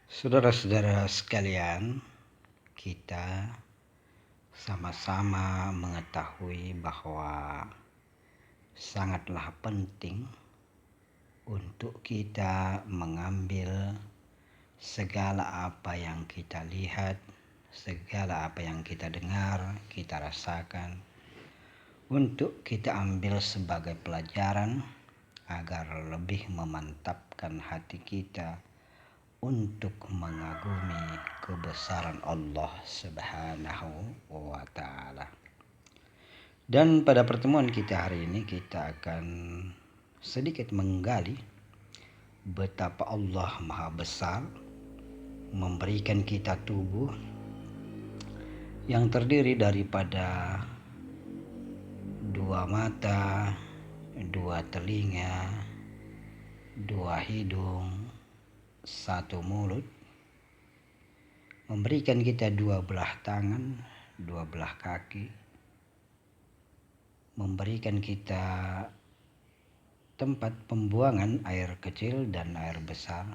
Saudara-saudara sekalian, kita sama-sama mengetahui bahwa sangatlah penting untuk kita mengambil segala apa yang kita lihat, segala apa yang kita dengar, kita rasakan, untuk kita ambil sebagai pelajaran agar lebih memantapkan hati kita untuk mengagumi kebesaran Allah Subhanahu wa Ta'ala. Dan pada pertemuan kita hari ini kita akan sedikit menggali betapa Allah Maha Besar memberikan kita tubuh yang terdiri daripada dua mata, dua telinga, dua hidung, satu mulut, memberikan kita dua belah tangan, dua belah kaki, memberikan kita tempat pembuangan air kecil dan air besar,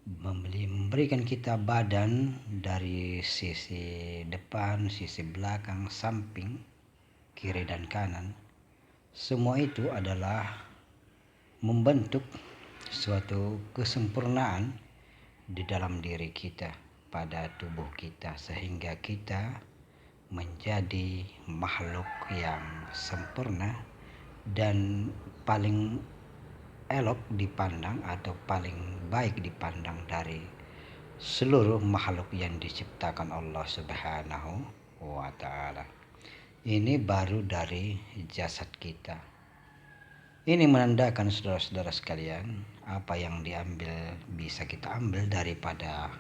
memberikan kita badan dari sisi depan, sisi belakang, samping, kiri dan kanan. Semua itu adalah membentuk suatu kesempurnaan di dalam diri kita, pada tubuh kita, sehingga kita menjadi makhluk yang sempurna dan paling elok dipandang atau paling baik dipandang dari seluruh makhluk yang diciptakan Allah Subhanahu wa Ta'ala. Ini baru dari jasad kita. Ini menandakan, saudara-saudara sekalian, apa yang diambil bisa kita ambil daripada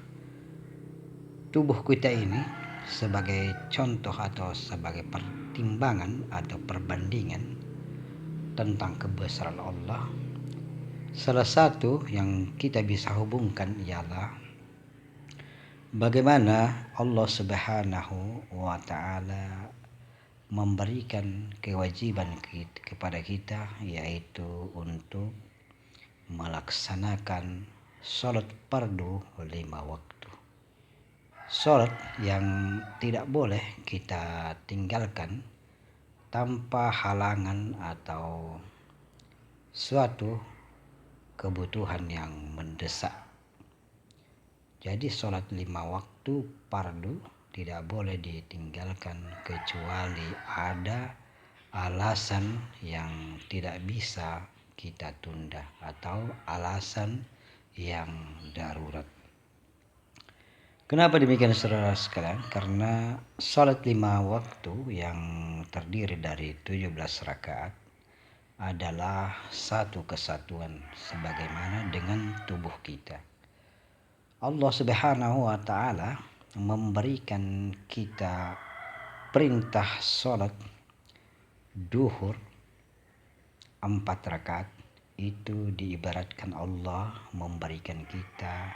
tubuh kita ini sebagai contoh atau sebagai pertimbangan atau perbandingan tentang kebesaran Allah. Salah satu yang kita bisa hubungkan ialah bagaimana Allah Subhanahu wa Ta'ala memberikan kewajiban kepada kita, yaitu untuk melaksanakan sholat fardu 5 waktu. Sholat yang tidak boleh kita tinggalkan tanpa halangan atau suatu kebutuhan yang mendesak. Jadi sholat 5 waktu fardu tidak boleh ditinggalkan kecuali ada alasan yang tidak bisa kita tunda atau alasan yang darurat. Kenapa demikian, saudara sekalian? Karena sholat 5 waktu yang terdiri dari 17 rakaat adalah satu kesatuan sebagaimana dengan tubuh kita. Allah Subhanahu wa Ta'ala memberikan kita perintah sholat duhur 4 rakaat. Itu diibaratkan Allah memberikan kita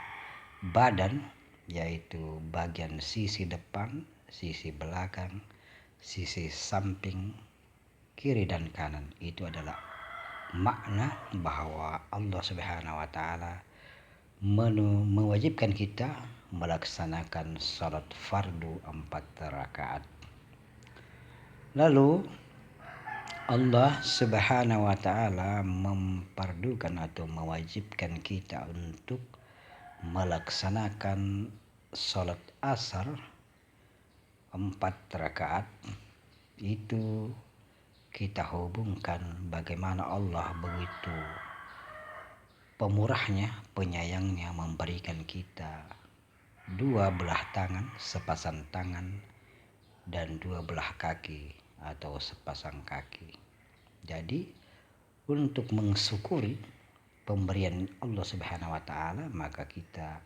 badan, yaitu bagian sisi depan, sisi belakang, sisi samping, kiri dan kanan. Itu adalah makna bahwa Allah Subhanahu wa Ta'ala mewajibkan kita melaksanakan salat fardu 4 rakaat. Lalu Allah Subhanahu wa Ta'ala mempardukan atau mewajibkan kita untuk melaksanakan salat asar 4 rakaat. Itu kita hubungkan bagaimana Allah begitu pemurahnya, penyayangnya memberikan kita dua belah tangan, sepasang tangan, dan dua belah kaki atau sepasang kaki. Jadi untuk mensyukuri pemberian Allah Subhanahu wa Ta'ala, maka kita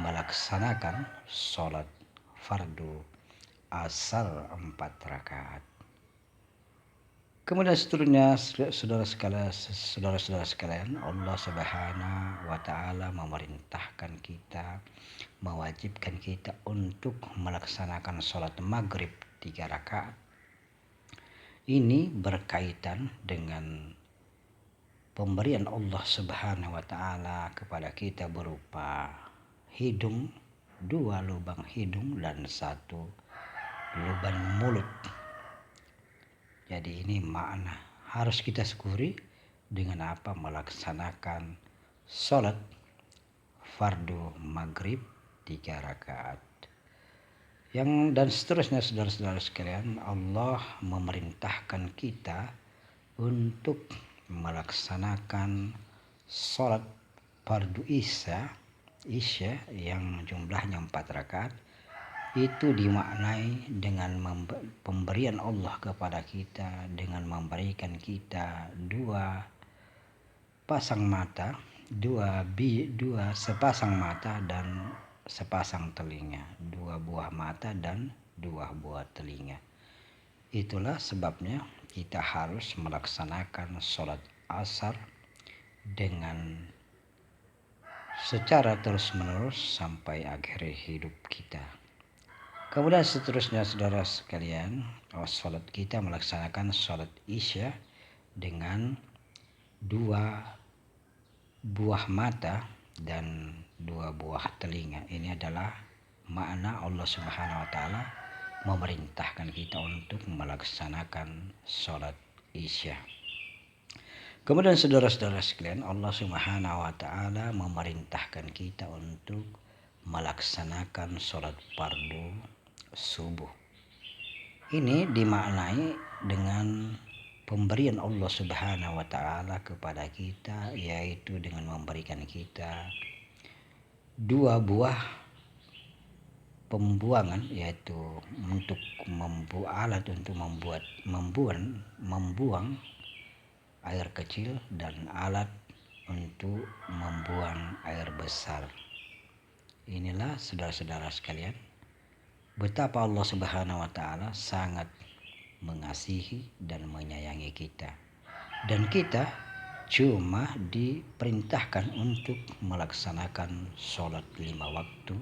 melaksanakan sholat fardu asar 4 rakaat. Kemudian seterusnya, saudara-saudara sekalian, Allah Subhanahu wa Ta'ala memerintahkan kita, mewajibkan kita untuk melaksanakan sholat maghrib 3 rakaat. Ini berkaitan dengan pemberian Allah Subhanahu wa Ta'ala kepada kita berupa hidung, 2 lubang hidung dan 1 lubang mulut. Jadi ini makna harus kita syukuri dengan apa? Melaksanakan sholat fardu maghrib 3 rakaat. Dan seterusnya saudara-saudara sekalian, Allah memerintahkan kita untuk melaksanakan sholat fardu isya yang jumlahnya 4 rakaat. Itu dimaknai dengan pemberian Allah kepada kita dengan memberikan kita 2 pasang mata, 2 sepasang mata dan sepasang telinga, 2 buah mata dan 2 buah telinga. Itulah sebabnya kita harus melaksanakan sholat asar dengan secara terus-menerus sampai akhir hidup kita. Kemudian seterusnya saudara sekalian, sholat kita melaksanakan sholat isya dengan 2 buah mata dan 2 buah telinga. Ini adalah makna Allah Subhanahu wa taala memerintahkan kita untuk melaksanakan sholat isya. Kemudian saudara-saudara sekalian, Allah Subhanahu wa taala memerintahkan kita untuk melaksanakan sholat fardu subuh. Ini dimaknai dengan pemberian Allah Subhanahu wa taala kepada kita, yaitu dengan memberikan kita 2 buah pembuangan, yaitu untuk alat untuk membuang air kecil dan alat untuk membuang air besar. Inilah saudara-saudara sekalian, betapa Allah Subhanahu wa taala sangat mengasihi dan menyayangi kita. Dan kita cuma diperintahkan untuk melaksanakan sholat 5 waktu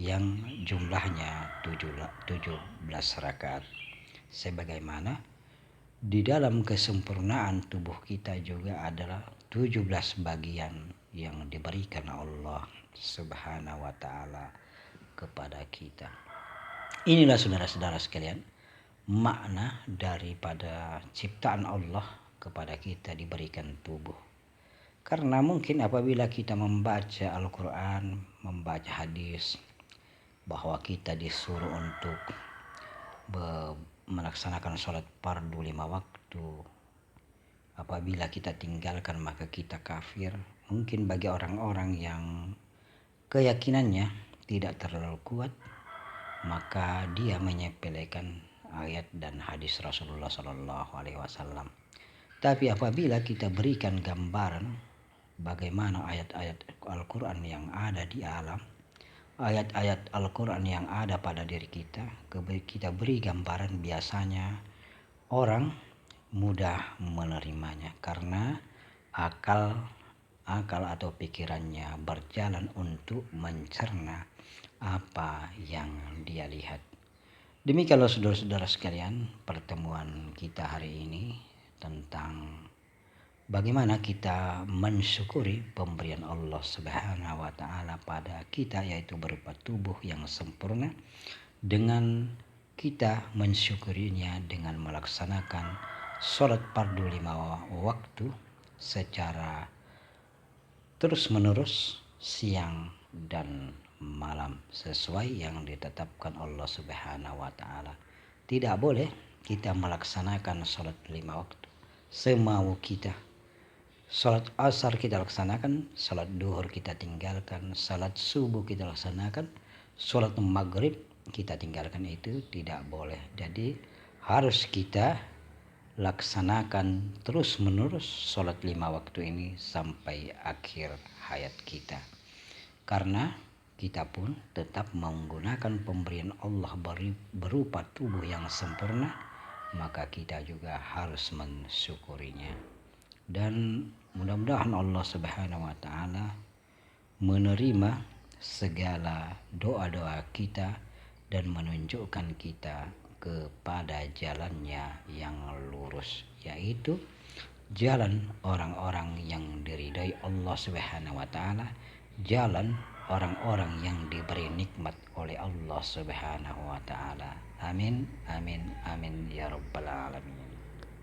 yang jumlahnya 17 rakaat. Sebagaimana di dalam kesempurnaan tubuh kita juga adalah 17 bagian yang diberikan Allah Subhanahu wa taala kepada kita. Inilah saudara-saudara sekalian, makna daripada ciptaan Allah kepada kita diberikan tubuh. Karena mungkin apabila kita membaca Al-Quran, membaca hadis, bahwa kita disuruh untuk melaksanakan sholat fardu 5 waktu. Apabila kita tinggalkan maka kita kafir. Mungkin bagi orang-orang yang keyakinannya tidak terlalu kuat, maka dia menyepelekan ayat dan hadis Rasulullah SAW. Tapi apabila kita berikan gambaran bagaimana ayat-ayat Al-Quran yang ada di alam, ayat-ayat Al-Quran yang ada pada diri kita beri gambaran, biasanya orang mudah menerimanya karena akal atau pikirannya berjalan untuk mencerna apa yang dia lihat. Demikianlah saudara-saudara sekalian pertemuan kita hari ini tentang bagaimana kita mensyukuri pemberian Allah Subhanahu wa taala pada kita, yaitu berupa tubuh yang sempurna, dengan kita mensyukurinya dengan melaksanakan sholat fardu 5 waktu secara terus-menerus siang dan malam sesuai yang ditetapkan Allah Subhanahu wa taala. Tidak boleh kita melaksanakan sholat 5 waktu semau kita. Sholat asar kita laksanakan, sholat duhur kita tinggalkan, sholat subuh kita laksanakan, sholat maghrib kita tinggalkan, itu tidak boleh. Jadi harus kita laksanakan terus menerus sholat 5 waktu ini sampai akhir hayat kita. Karena kita pun tetap menggunakan pemberian Allah berupa tubuh yang sempurna, maka kita juga harus mensyukurinya. Dan mudah-mudahan Allah Subhanahu wa taala menerima segala doa-doa kita dan menunjukkan kita kepada jalannya yang lurus, yaitu jalan orang-orang yang diridai Allah Subhanahu wa taala, jalan orang-orang yang diberi nikmat oleh Allah Subhanahu wa taala. Amin amin amin ya rabbal alamin.